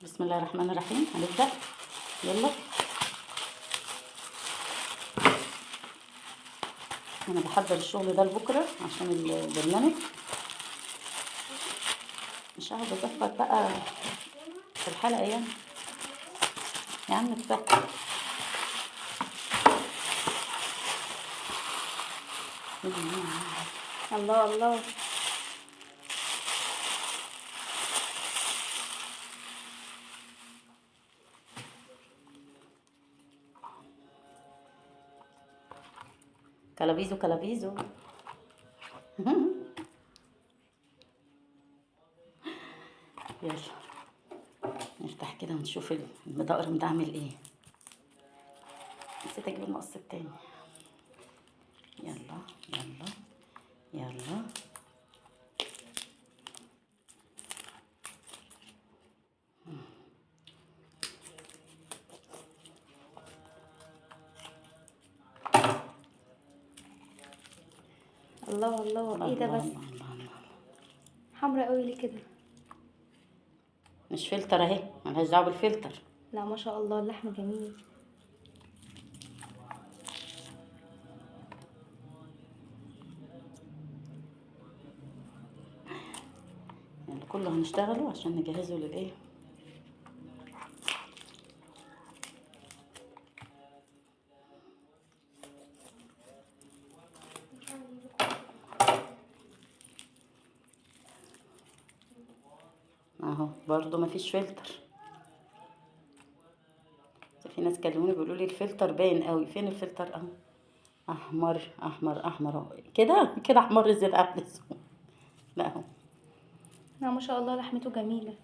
بسم الله الرحمن الرحيم. هنبدأ. يلا، انا بحضر الشغل ده لبكره عشان البرنامج. مش قاعده اظبط بقى في الحلقه يعني. يا عم كفايه. الله الله. كلابيزو كلابيزو. يلا نفتح كده ونشوف المدقرم ده عامل ايه. نسيت اجيب المقص التاني. يلا يلا يلا. الله الله. ايه ده الله بس؟ الله الله الله. حمرا قوي ليه كده؟ مش فلتر اهي، ملهاش دعوه بالفلتر. لا ما شاء الله، اللحم جميل. يعني كله هنشتغله عشان نجهزه للايه. اهو برضو مفيش فلتر. في ناس كلموني بيقولوا لي الفلتر باين قوي. فين الفلتر؟ اهو احمر احمر احمر اهو. كده احمر زي العسل. لا اهو. لا ما شاء الله، لحمته جميلة.